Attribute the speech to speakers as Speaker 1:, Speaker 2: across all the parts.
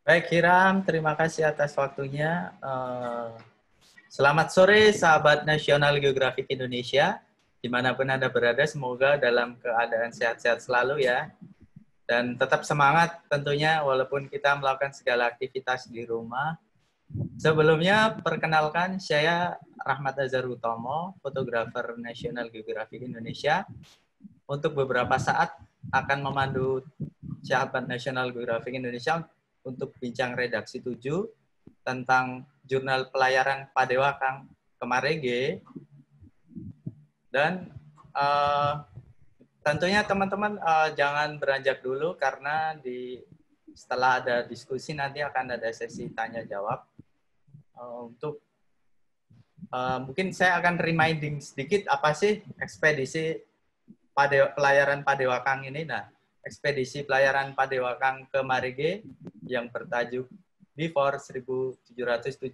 Speaker 1: Baik, Hiram, terima kasih atas waktunya. Selamat sore, sahabat Nasional Geografik Indonesia. Dimanapun Anda berada, semoga dalam keadaan sehat-sehat selalu ya. Dan tetap semangat tentunya, walaupun kita melakukan segala aktivitas di rumah. Sebelumnya, perkenalkan, saya Rahmat Azhar Utomo, fotografer Nasional Geografik Indonesia. Untuk beberapa saat akan memandu sahabat Nasional Geografik Indonesia untuk bincang redaksi 7 tentang jurnal pelayaran Padewakang Kemarege. Dan tentunya teman-teman jangan beranjak dulu karena setelah ada diskusi nanti akan ada sesi tanya jawab. Mungkin saya akan reminding sedikit apa sih ekspedisi pelayaran Padewakang ini. Nah, ekspedisi pelayaran Padewakang ke Marege yang bertajuk Before 1770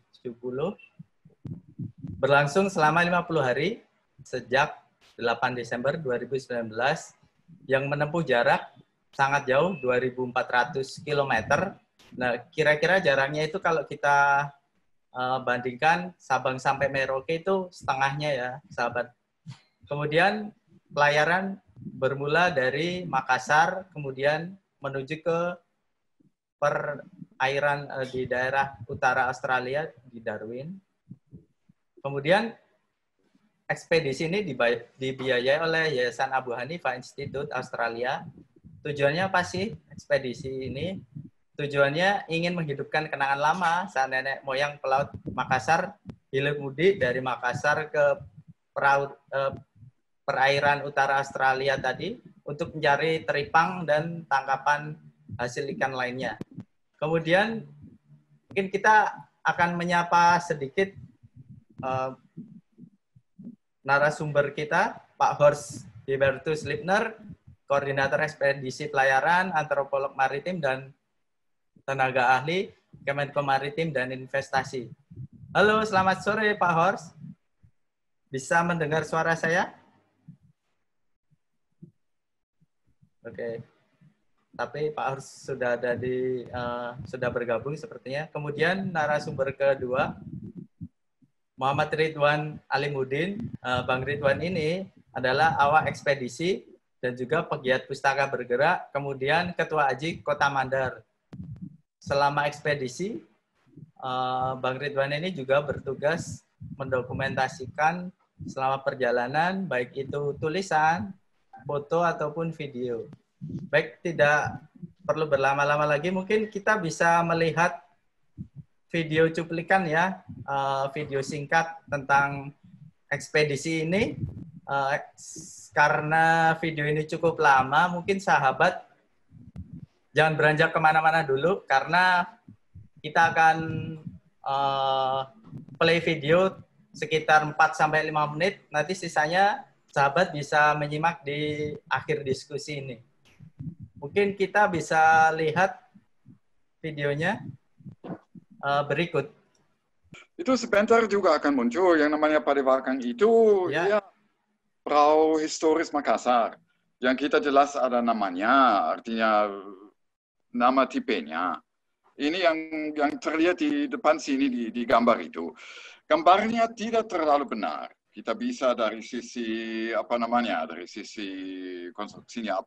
Speaker 1: berlangsung selama 50 hari sejak 8 Desember 2019 yang menempuh jarak sangat jauh 2.400 km. Nah, kira-kira jaraknya itu kalau kita bandingkan Sabang sampai Merauke itu setengahnya ya, sahabat. Kemudian pelayaran bermula dari Makassar, kemudian menuju ke perairan di daerah utara Australia, di Darwin. Kemudian ekspedisi ini dibiayai oleh Yayasan Abu Hanifah Institute Australia. Tujuannya apa sih ekspedisi ini? Tujuannya ingin menghidupkan kenangan lama saat nenek moyang pelaut Makassar hilir mudik dari Makassar ke perairan utara Australia tadi untuk mencari teripang dan tangkapan hasil ikan lainnya. Kemudian mungkin kita akan menyapa sedikit narasumber kita, Pak Horst Hubertus Lipner, Koordinator Ekspedisi Pelayaran, Antropolog Maritim, dan tenaga ahli Kemenko Maritim dan Investasi. Halo, selamat sore Pak Horst. Bisa mendengar suara saya? Oke. Tapi Pak Horst sudah ada sudah bergabung sepertinya. Kemudian narasumber kedua, Muhammad Ridwan Alimuddin. Bang Ridwan ini adalah awak ekspedisi dan juga pegiat pustaka bergerak, kemudian Ketua Aji Kota Mandar. Selama ekspedisi, Bang Ridwan ini juga bertugas mendokumentasikan selama perjalanan, baik itu tulisan, foto, ataupun video. Baik, tidak perlu berlama-lama lagi, mungkin kita bisa melihat video cuplikan ya, video singkat tentang ekspedisi ini. Karena video ini cukup lama, mungkin sahabat jangan beranjak kemana-mana dulu, karena kita akan play video sekitar 4-5 menit, nanti sisanya sahabat bisa menyimak di akhir diskusi ini. Mungkin kita bisa lihat videonya berikut.
Speaker 2: Itu sebentar juga akan muncul yang namanya Padewakang itu ya perahu historis Makassar. Yang kita jelas ada namanya, artinya nama tipenya. Ini yang terlihat di depan sini di gambar itu. Gambarnya tidak terlalu benar. Kita bisa dari sisi dari sisi konstruksinya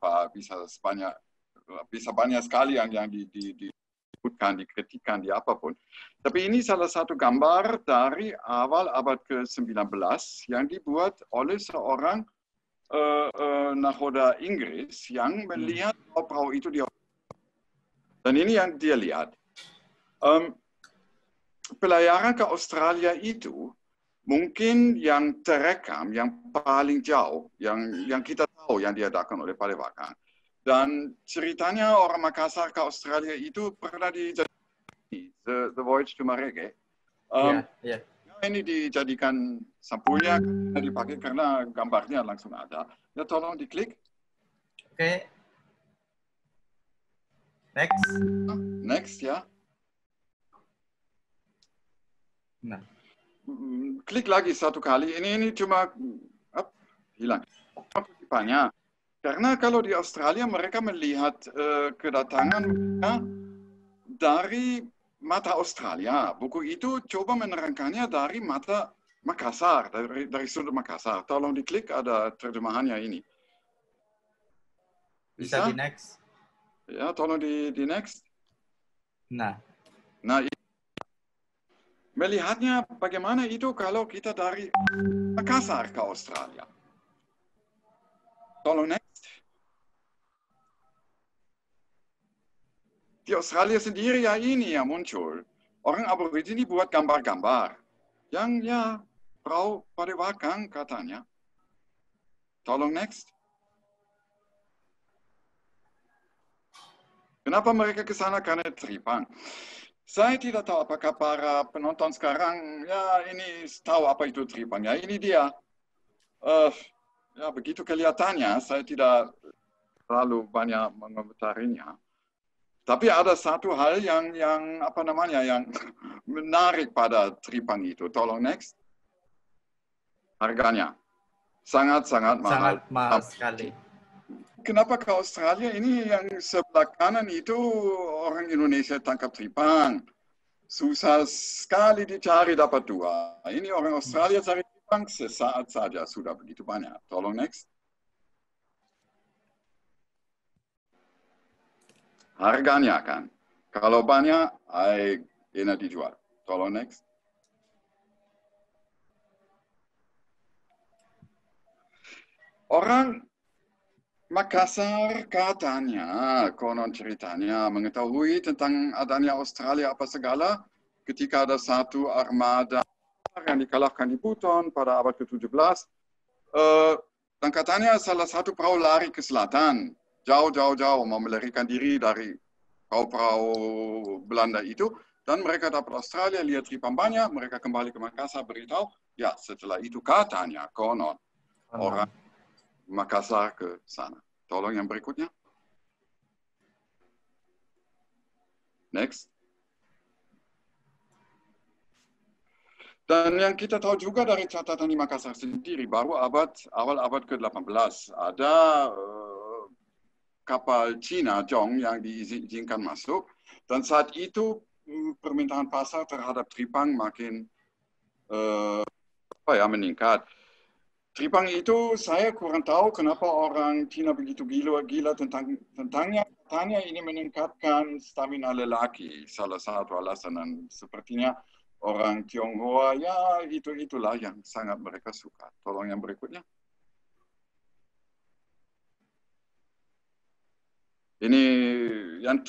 Speaker 2: bisa banyak sekali yang disebutkan, dikritikan, di apapun. Tapi ini salah satu gambar dari awal abad ke-19 yang dibuat oleh seorang nahoda Inggris yang melihat perahu itu dan ini yang dia lihat. Pelayaran ke Australia itu mungkin yang terekam, yang paling jauh, yang kita tahu yang diadakan oleh Padewakang. Dan ceritanya orang Makassar ke Australia itu pernah dijadikan The Voyage to Marege. Ini dijadikan sampulnya, dipakai karena gambarnya langsung ada. Ya, tolong diklik.
Speaker 1: Oke. Next.
Speaker 2: Next ya.
Speaker 1: Nah.
Speaker 2: Klik lagi satu kali. Ini cuma hilang. Banyak. Karena kalau di Australia mereka melihat kedatangan mereka dari mata Australia. Buku itu coba menerangkannya dari mata Makassar, dari sudut Makassar. Tolong diklik, ada terjemahannya ini.
Speaker 1: Bisa di next?
Speaker 2: Ya, tolong di next.
Speaker 1: Nah,
Speaker 2: melihatnya bagaimana itu kalau kita dari Makassar ke Australia. Tolong next. Di Australia sendiri ya ini yang muncul. Orang aborigin buat gambar-gambar. Yang ya, Frau Padewakang katanya. Tolong next. Kenapa mereka ke sana? Karena Tripang. Saya tidak tahu apakah para penonton sekarang ya ini tahu apa itu Tripang. Ya ini dia. Ya begitu kelihatannya. Saya tidak terlalu banyak mengomentarinya. Tapi ada satu hal yang apa namanya yang menarik pada Tripang itu. Tolong next. Harganya sangat-sangat mahal.
Speaker 1: Sangat mahal sekali.
Speaker 2: Kenapa ke Australia ini yang sebelah kanan itu orang Indonesia tangkap Tripang. Susah sekali dicari dapat 2. Ini orang Australia cari Tripang sesaat saja sudah begitu banyak. Tolong next. Harganya kan. Kalau banyak, enak dijual. Tolong next. Orang Makassar katanya, konon ceritanya, mengetahui tentang adanya Australia apa segala ketika ada satu armada yang dikalahkan di Buton pada abad ke-17. Dan katanya salah satu perahu lari ke selatan, jauh-jauh mau melarikan diri dari perahu-perahu Belanda itu. Dan mereka dapat Australia, lihat Tripang banyak, mereka kembali ke Makassar beritahu, ya setelah itu katanya, konon, orang Makassar ke sana. Tolong yang berikutnya. Next. Dan yang kita tahu juga dari catatan di Makassar sendiri, baru awal abad ke-18 ada kapal Cina Zhong yang diizinkan masuk. Dan saat itu permintaan pasar terhadap Tripang makin meningkat. Tripang itu saya kurang tahu kenapa orang Cina begitu gila tentangnya. Katanya ini meningkatkan stamina lelaki. Salah satu alasan dan sepertinya orang Tionghoa ya itulah yang sangat mereka suka. Tolong yang berikutnya. Ini yang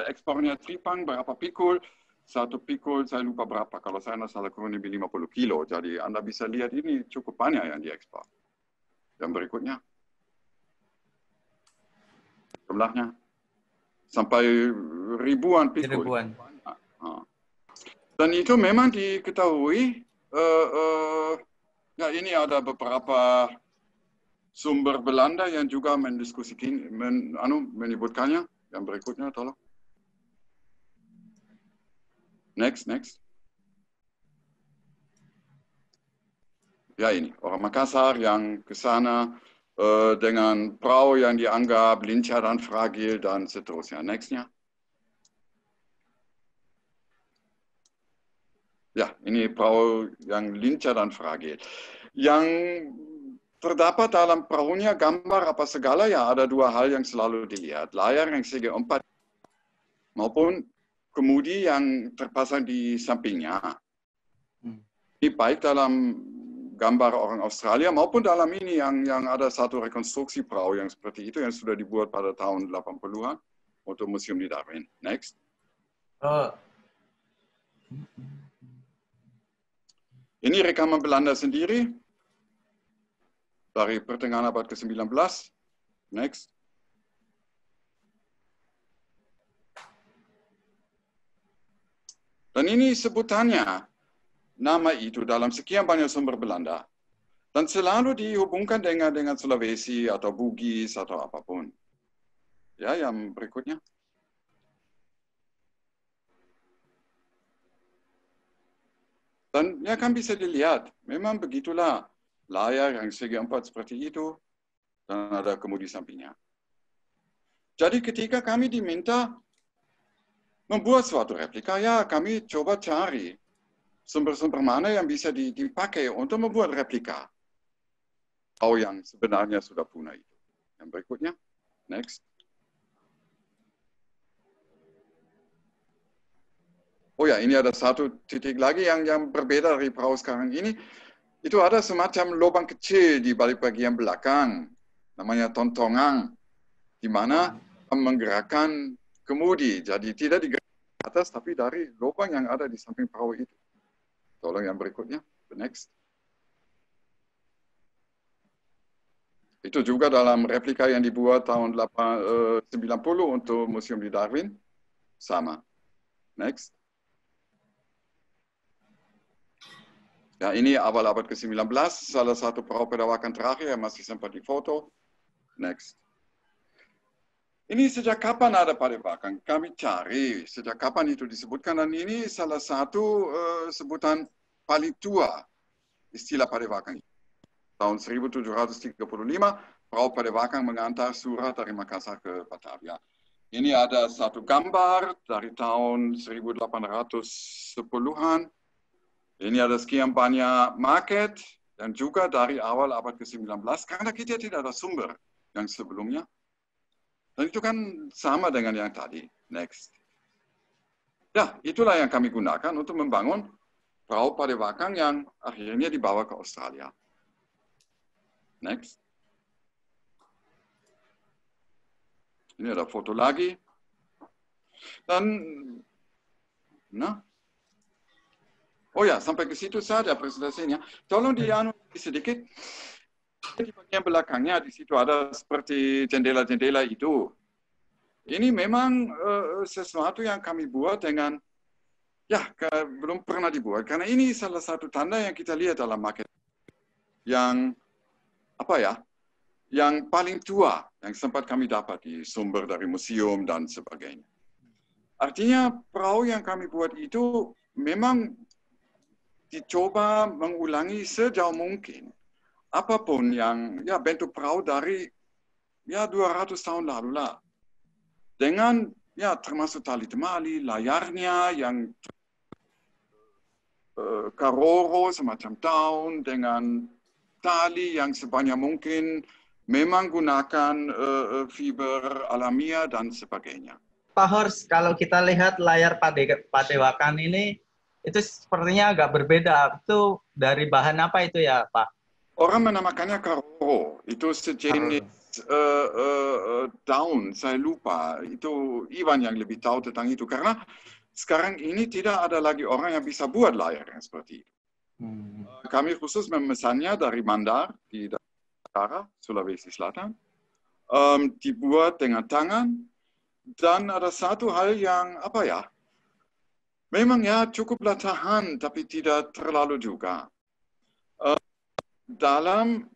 Speaker 2: ekspornya Tripang berapa pikul? 1 pikul saya lupa berapa. Kalau saya tidak salah kurang lebih 50 kilo. Jadi Anda bisa lihat ini cukup banyak yang diekspor. Yang berikutnya. Jumlahnya. Sampai ribuan pikul.
Speaker 1: Ribuan.
Speaker 2: Dan itu memang diketahui. Ya ini ada beberapa sumber Belanda yang juga mendiskusikan, menyebutkannya. Yang berikutnya tolong. Next. Ya ini, orang Makassar yang ke sana dengan perahu yang dianggap lincah dan fragil dan seterusnya. Nextnya. Ya, ini perahu yang lincah dan fragil. Yang terdapat dalam perahunya gambar apa segala ya ada 2 hal yang selalu dilihat. Layar yang segi 4 maupun kemudi yang terpasang di sampingnya. Ini baik dalam gambar orang Australia maupun dalam ini yang ada satu rekonstruksi perahu yang seperti itu yang sudah dibuat pada tahun 80-an untuk museum di Darwin. Next. Ini rekaman Belanda sendiri dari pertengahan abad ke-19. Next. Dan ini sebutannya, nama itu dalam sekian banyak sumber Belanda. Dan selalu dihubungkan dengan Sulawesi atau Bugis atau apapun. Ya, yang berikutnya. Dan ya kan bisa dilihat, memang begitulah layar yang segi 4 seperti itu dan ada kemudi sampingnya. Jadi ketika kami diminta membuat suatu replika, ya kami coba cari sumber-sumber mana yang bisa dipakai untuk membuat replika yang sebenarnya sudah punah itu. Yang berikutnya, next. Oh ya, ini ada satu titik lagi yang berbeda dari perahu sekarang ini. Itu ada semacam lubang kecil di balik bagian belakang, namanya tontongan, di mana menggerakkan kemudi. Jadi tidak digerakkan ke atas, tapi dari lubang yang ada di samping perahu itu. Tolong yang berikutnya, the next. Itu juga dalam replika yang dibuat tahun 90 untuk Museum di Darwin. Sama. Next. Ya, ini awal abad ke-19, salah satu perahu pedawakan terakhir yang masih sempat difoto. Next. Ini sejak kapan ada padewakan? Kami cari sejak kapan itu disebutkan, dan ini salah satu sebutan paling tua istilah padewakan. Tahun 1735, perahu padewakan mengantar surat dari Makassar ke Batavia. Ini ada satu gambar dari tahun 1810-an. Ini ada sekian banyak market dan juga dari awal abad ke-19 karena kita tidak ada sumber yang sebelumnya. Dan itu kan sama dengan yang tadi. Next. Ya, itulah yang kami gunakan untuk membangun perahu padewakan yang akhirnya dibawa ke Australia. Next. Ini ada foto lagi. Dan, nah, oh ya, sampai ke situ saja presentasinya. Tolong dianu sedikit. Di bagian belakangnya, di situ ada seperti jendela-jendela itu. Ini memang sesuatu yang kami buat dengan, ya, belum pernah dibuat. Karena ini salah satu tanda yang kita lihat dalam market. Yang, apa ya, yang paling tua yang sempat kami dapat di sumber dari museum dan sebagainya. Artinya perahu yang kami buat itu memang dicoba mengulangi sejauh mungkin apapun yang ya bentuk perahu dari ya 200 tahun lalu lah. Dengan ya termasuk tali temali, layarnya yang karoro semacam daun dengan tali yang sebanyak mungkin memang gunakan fiber alamiah dan sebagainya.
Speaker 1: Pak Hors, kalau kita lihat layar padewakan ini, itu sepertinya agak berbeda. Itu dari bahan apa itu ya, Pak?
Speaker 2: Orang menamakannya karoro. Itu sejenis daun, saya lupa. Itu Iwan yang lebih tahu tentang itu. Karena sekarang ini tidak ada lagi orang yang bisa buat layar yang seperti itu. Kami khusus memesannya dari Mandar di Dakar, Sulawesi Selatan. Dibuat dengan tangan. Dan ada satu hal yang, apa ya, memang ya cukuplah tahan, tapi tidak terlalu juga. Dalam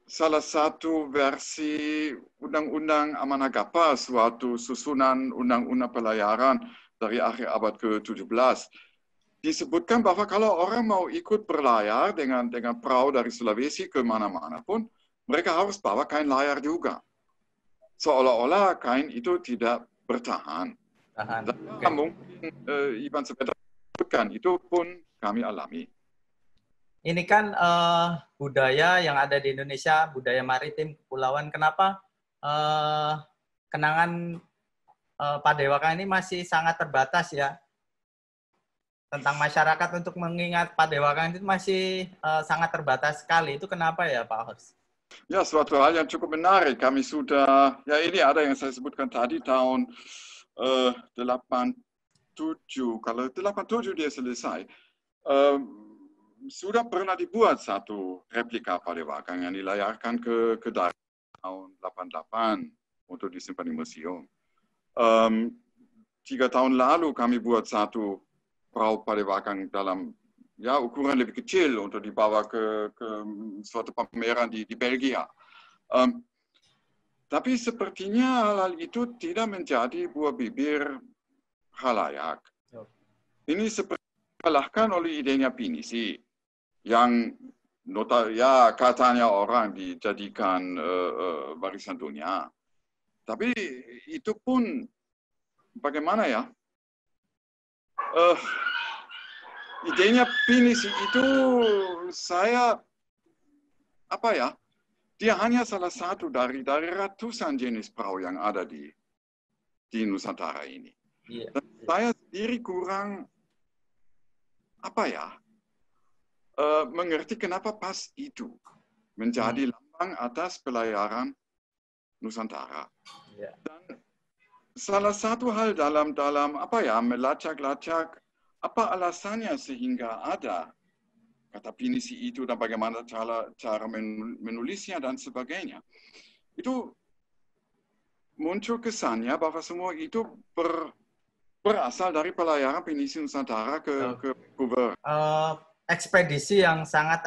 Speaker 2: salah satu versi Undang-Undang Amanagapa, suatu susunan undang-undang pelayaran dari akhir abad ke-17, disebutkan bahwa kalau orang mau ikut berlayar dengan perahu dari Sulawesi ke mana-mana pun, mereka harus bawa kain layar juga. Seolah-olah kain itu tidak bertahan. Dan mungkin Ivan sebentar sebutkan, itu pun kami alami.
Speaker 1: Ini kan budaya yang ada di Indonesia, budaya maritim, kepulauan. Kenapa kenangan padewakan ini masih sangat terbatas ya? Tentang masyarakat untuk mengingat padewakan itu masih sangat terbatas sekali. Itu kenapa ya, Pak Hors?
Speaker 2: Ya, suatu hal yang cukup menarik. Kami sudah, ya ini ada yang saya sebutkan tadi, tahun 87. Kalau 87 dia selesai. Sudah pernah dibuat satu replika padewakan yang dilayarkan ke Darwin tahun 88 untuk disimpan di museum. 3 tahun lalu kami buat satu perahu padewakan dalam ya ukuran lebih kecil untuk dibawa ke suatu pameran di Belgia. Tapi sepertinya hal itu tidak menjadi buah bibir khalayak. Ini seperti dikalahkan oleh idenya Pinisi yang ya katanya orang dijadikan warisan dunia. Tapi itu pun bagaimana ya? idenya pinisi itu saya dia hanya salah satu dari ratusan jenis perahu yang ada di Nusantara ini. Dan saya sendiri kurang mengerti kenapa pas itu menjadi lambang atas pelayaran Nusantara. Dan salah satu hal dalam melacak-lacak apa alasannya sehingga ada kata pinisi itu dan bagaimana cara menulisnya dan sebagainya. Itu muncul kesannya bahwa semua itu berasal dari pelayaran pinisi Nusantara ke Vancouver.
Speaker 1: Ekspedisi yang sangat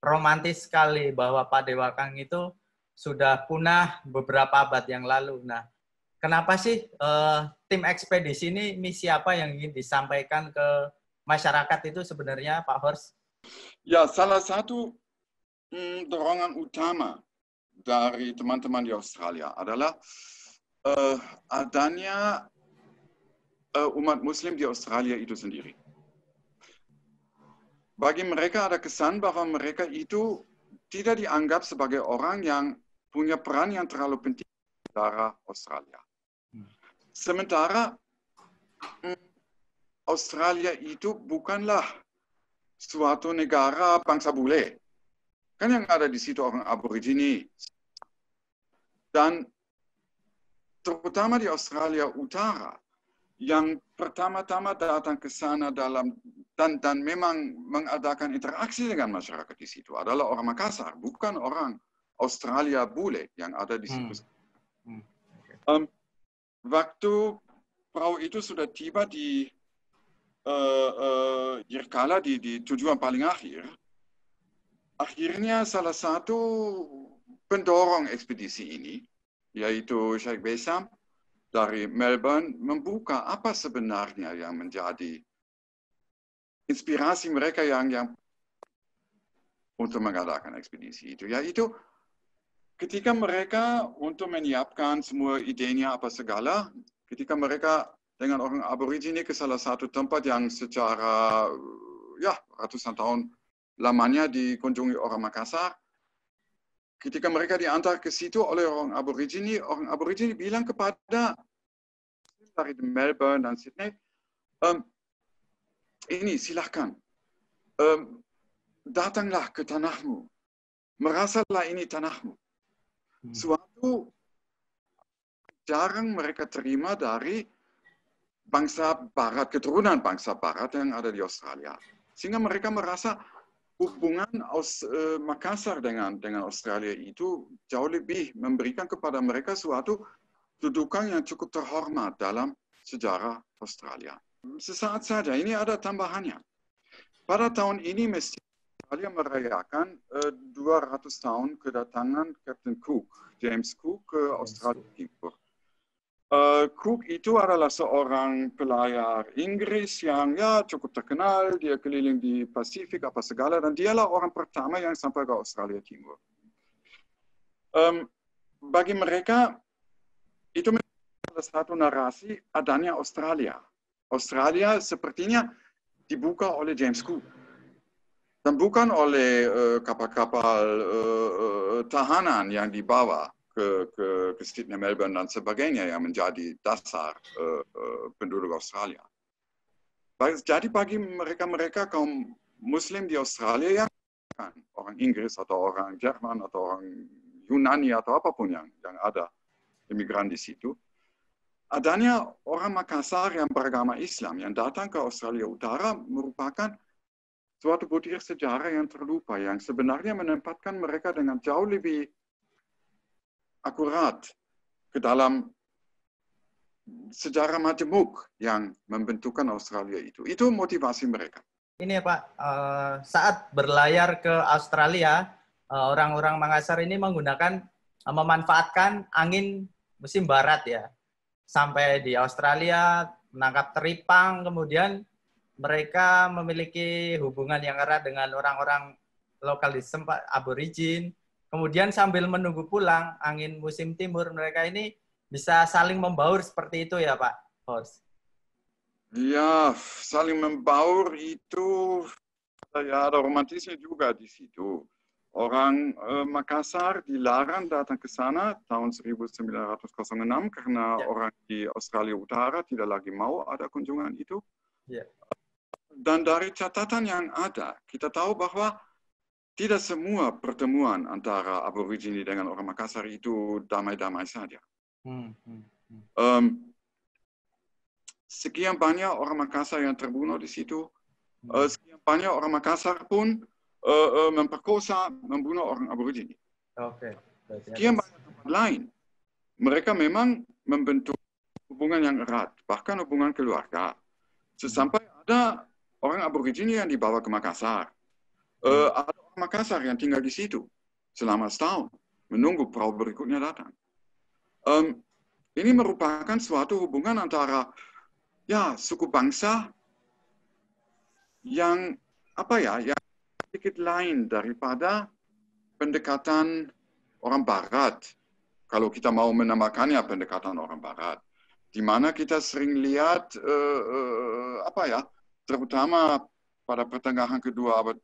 Speaker 1: romantis sekali bahwa Padewakang itu sudah punah beberapa abad yang lalu. Nah, kenapa sih tim ekspedisi ini misi apa yang ingin disampaikan ke masyarakat itu sebenarnya, Pak Horst?
Speaker 2: Ya, salah satu dorongan utama dari teman-teman di Australia adalah adanya umat Muslim di Australia itu sendiri. Bagi mereka ada kesan bahwa mereka itu tidak dianggap sebagai orang yang punya peran yang terlalu penting di sejarah Australia. Sementara Australia itu bukanlah suatu negara bangsa bule. Kan yang ada di situ orang Aborigini. Dan terutama di Australia Utara, yang pertama-tama datang ke sana dan memang mengadakan interaksi dengan masyarakat di situ adalah orang Makassar, bukan orang Australia bule yang ada di situ. Waktu perahu itu sudah tiba di Yirkala di tujuan paling akhir, akhirnya salah satu pendorong ekspedisi ini, yaitu Sheikh Besam dari Melbourne, membuka apa sebenarnya yang menjadi inspirasi mereka yang untuk mengadakan ekspedisi itu. Yaitu ketika mereka untuk menyiapkan semua idenya apa segala, ketika mereka dengan orang Aborigini ke salah satu tempat yang secara ratusan tahun lamanya dikunjungi orang Makassar. Ketika mereka diantar ke situ oleh orang Aborigini bilang kepada dari Melbourne dan Sydney, ini silahkan, datanglah ke tanahmu, merasalah ini tanahmu. Suatu jarang mereka terima dari bangsa Barat, keturunan bangsa Barat yang ada di Australia. Sehingga mereka merasa hubungan Makassar dengan Australia itu jauh lebih memberikan kepada mereka suatu kedudukan yang cukup terhormat dalam sejarah Australia. Sesaat saja, ini ada tambahannya. Pada tahun ini mesti Australia merayakan 200 tahun kedatangan Captain Cook, James Cook ke Australia Timur. Cook itu adalah seorang pelayar Inggris yang cukup terkenal, dia keliling di Pasifik apa segala, dan dialah orang pertama yang sampai ke Australia Timur. Bagi mereka, itu salah satu narasi adanya Australia. Australia sepertinya dibuka oleh James Cook. Dan bukan oleh kapal-kapal tahanan yang dibawa ke Sydney, Melbourne, dan sebagainya yang menjadi dasar penduduk Australia. Jadi bagi mereka kaum Muslim di Australia yang orang Inggris atau orang Jerman atau orang Yunani atau apapun yang ada imigran di situ, adanya orang Makassar yang beragama Islam yang datang ke Australia Utara merupakan suatu butir sejarah yang terlupa, yang sebenarnya menempatkan mereka dengan jauh lebih akurat ke dalam sejarah majemuk yang membentukkan Australia itu. Itu motivasi mereka.
Speaker 1: Ini ya Pak, saat berlayar ke Australia, orang-orang Makassar ini memanfaatkan angin musim barat ya. Sampai di Australia, menangkap teripang, kemudian mereka memiliki hubungan yang erat dengan orang-orang lokal di tempat Aborigin. Kemudian sambil menunggu pulang angin musim timur, mereka ini bisa saling membaur seperti itu ya Pak Horst?
Speaker 2: Ya, saling membaur itu, ya ada romantisme juga di situ. Orang Makassar dilarang datang ke sana tahun 1906 karena
Speaker 1: Ya,
Speaker 2: orang di Australia Utara tidak lagi mau ada kunjungan itu.
Speaker 1: ya.
Speaker 2: Dan dari catatan yang ada, kita tahu bahwa tidak semua pertemuan antara Aborigine dengan orang Makassar itu damai-damai saja. Sekian banyak orang Makassar yang terbunuh di situ. Sekian banyak orang Makassar pun memperkosa, membunuh orang Aborigine.
Speaker 1: Oke.
Speaker 2: Sekian banyak tempat lain. Mereka memang membentuk hubungan yang erat, bahkan hubungan keluarga. Sesampai ada orang Aborigine yang dibawa ke Makassar. Ada orang Makassar yang tinggal di situ selama setahun, menunggu perahu berikutnya datang. Ini merupakan suatu hubungan antara suku bangsa yang yang sedikit lain daripada pendekatan orang Barat. Kalau kita mau menamakannya pendekatan orang Barat, di mana kita sering lihat terutama pada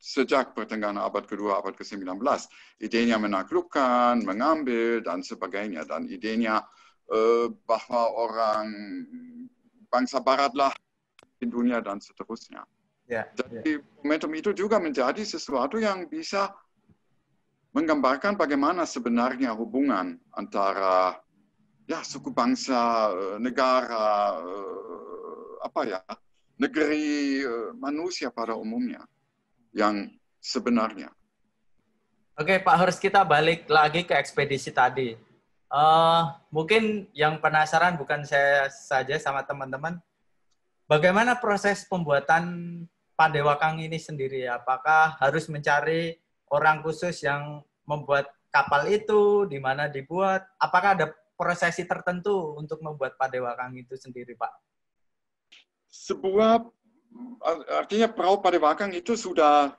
Speaker 2: sejak pertengahan abad kedua, abad ke-19, idenya menaklukkan, mengambil dan sebagainya, dan idenya bahwa orang bangsa Baratlah di dunia dan seterusnya. Jadi momentum itu juga menjadi sesuatu yang bisa menggambarkan bagaimana sebenarnya hubungan antara suku bangsa, negara, negeri, manusia pada umumnya yang sebenarnya.
Speaker 1: Oke, Pak Hurs, kita balik lagi ke ekspedisi tadi. Mungkin yang penasaran bukan saya saja sama teman-teman, bagaimana proses pembuatan Padewakang ini sendiri? Apakah harus mencari orang khusus yang membuat kapal itu, di mana dibuat? Apakah ada prosesi tertentu untuk membuat Padewakang itu sendiri, Pak?
Speaker 2: Artinya perahu Padewakang itu sudah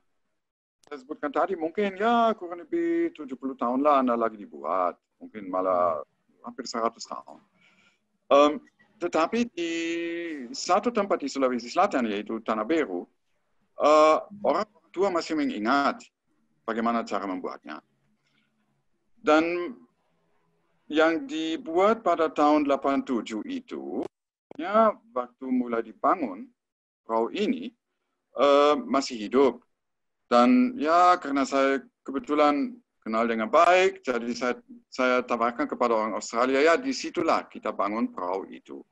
Speaker 2: saya sebutkan tadi, mungkin kurang lebih 70 tahun lah anda lagi dibuat. Mungkin malah hampir 100 tahun. Tetapi di satu tempat di Sulawesi Selatan, yaitu Tanah Beru, orang tua masih mengingat bagaimana cara membuatnya. Dan yang dibuat pada tahun 87 itu, waktu mulai dibangun, perahu ini masih hidup. Dan karena saya kebetulan kenal dengan baik, jadi saya tawarkan kepada orang Australia, disitulah kita bangun perahu itu.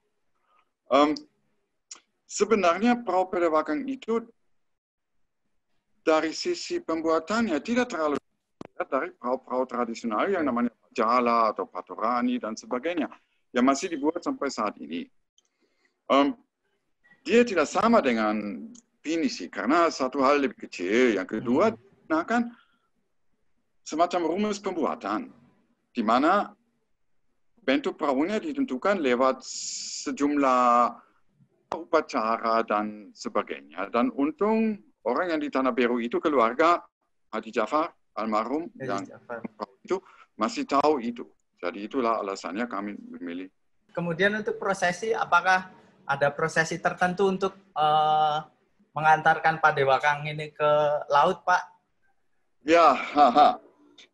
Speaker 2: Sebenarnya perahu Padewakang itu dari sisi pembuatannya tidak terlalu dari perahu-perahu tradisional yang namanya Jala atau Patorani dan sebagainya, yang masih dibuat sampai saat ini. Dia tidak sama dengan pinisi, karena satu hal lebih kecil, yang kedua digunakan semacam rumus pembuatan, di mana bentuk perahunya ditentukan lewat sejumlah upacara dan sebagainya. Dan untung orang yang di Tanah Beru itu keluarga Haji Jafar almarhum yang itu masih tahu itu. Jadi itulah alasannya kami memilih.
Speaker 1: Kemudian untuk prosesi, apakah ada prosesi tertentu untuk mengantarkan Padewakang ini ke laut, Pak?
Speaker 2: Ya,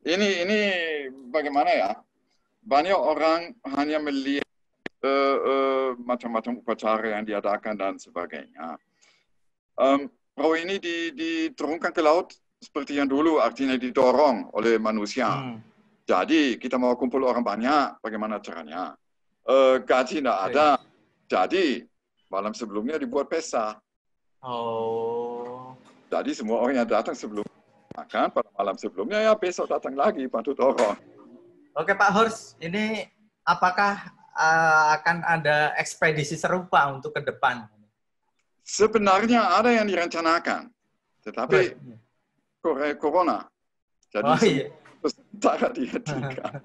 Speaker 2: ini bagaimana ya? Banyak orang hanya melihat macam-macam upacara yang diadakan dan sebagainya. Perahu ini diturunkan ke laut seperti yang dulu, artinya didorong oleh manusia. Jadi kita mau kumpul orang banyak, bagaimana caranya? Gaji tidak ada, jadi malam sebelumnya dibuat pesta. Jadi semua orang yang datang sebelum makan, pada malam sebelumnya besok datang lagi bantu dorong.
Speaker 1: Oke Pak Hurs, ini apakah akan ada ekspedisi serupa untuk ke depan?
Speaker 2: Sebenarnya ada yang direncanakan, tetapi corona. Jadi sementara dihentikan.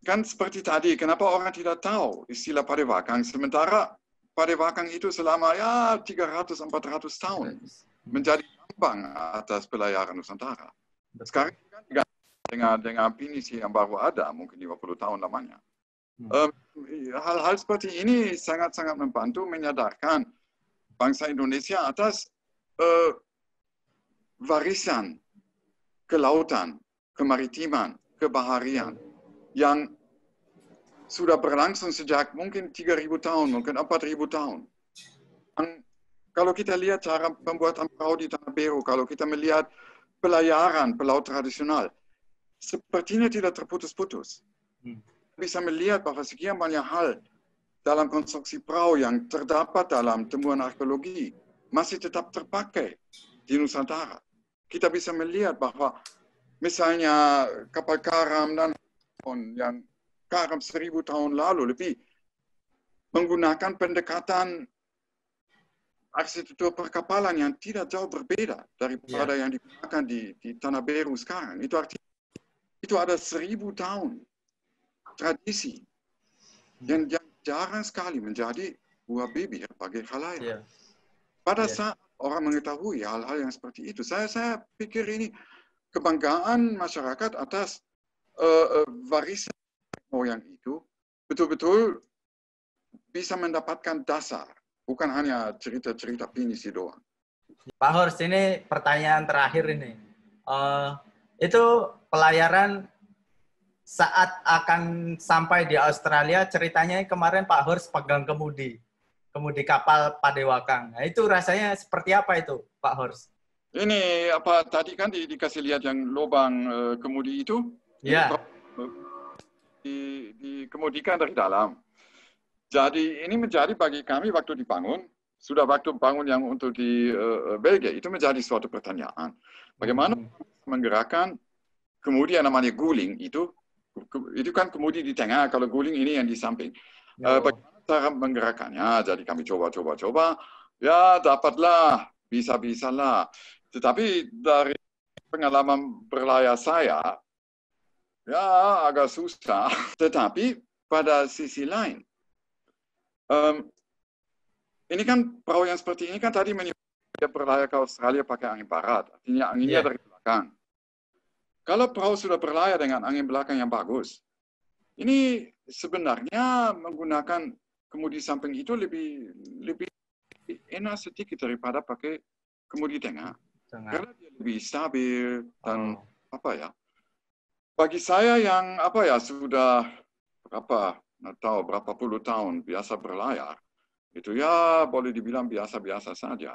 Speaker 2: Kan seperti tadi, kenapa orang tidak tahu istilah Padewakang, sementara Padewakang itu selama 300-400 tahun menjadi lambang atas pelayaran Nusantara. Sekarang kan dengan pinisi yang baru ada, mungkin 50 tahun lamanya. Hal-hal seperti ini sangat-sangat membantu menyadarkan bangsa Indonesia atas warisan kelautan, kemaritiman, kebaharian yang sudah berlangsung sejak mungkin 3.000 tahun, mungkin 4.000 tahun. Kalau kita lihat cara pembuatan perahu di Tanah Biru, kalau kita melihat pelayaran pelaut tradisional, sepertinya tidak terputus-putus. Bisa melihat bahwa sekian banyak hal dalam konstruksi perahu yang terdapat dalam temuan arkeologi masih tetap terpakai di Nusantara. Kita bisa melihat bahwa misalnya kapal karam dan yang karam 1.000 tahun lalu lebih menggunakan pendekatan arsitektur perkapalan yang tidak jauh berbeda daripada yang digunakan di Tanah Biru sekarang. Itu artinya itu ada 1.000 tahun tradisi yang jarang sekali menjadi buah bibir bagi khalayak. Pada saat orang mengetahui hal-hal yang seperti itu, saya pikir ini kebanggaan masyarakat atas warisan moyang itu betul-betul bisa mendapatkan dasar. Bukan hanya cerita-cerita pinisi doang.
Speaker 1: Pak Horst, ini pertanyaan terakhir ini. Itu pelayaran saat akan sampai di Australia, ceritanya kemarin Pak Horst pegang kemudi kapal Padewakang. Nah, itu rasanya seperti apa itu, Pak Horst?
Speaker 2: Ini apa tadi kan dikasih lihat yang lubang kemudi itu?
Speaker 1: Iya.
Speaker 2: Dikemudikan dari dalam. Jadi ini menjadi bagi kami waktu dibangun, sudah waktu bangun yang untuk di Belgia, itu menjadi suatu pertanyaan. Bagaimana menggerakkan kemudi yang namanya guling itu kan kemudi di tengah, kalau guling ini yang di samping. Bagaimana cara menggerakkannya? Jadi kami coba. Ya dapatlah, bisa-bisalah. Tetapi dari pengalaman berlayar saya, ya agak susah. Tetapi pada sisi lain, ini kan perahu yang seperti ini kan tadi dia berlayar ke Australia pakai angin barat, artinya anginnya dari belakang. Kalau perahu sudah berlayar dengan angin belakang yang bagus, ini sebenarnya menggunakan kemudi samping itu lebih enak sedikit daripada pakai kemudi tengah. Karena dia lebih stabil dan bagi saya yang sudah berapa puluh tahun biasa berlayar, itu ya boleh dibilang biasa-biasa saja.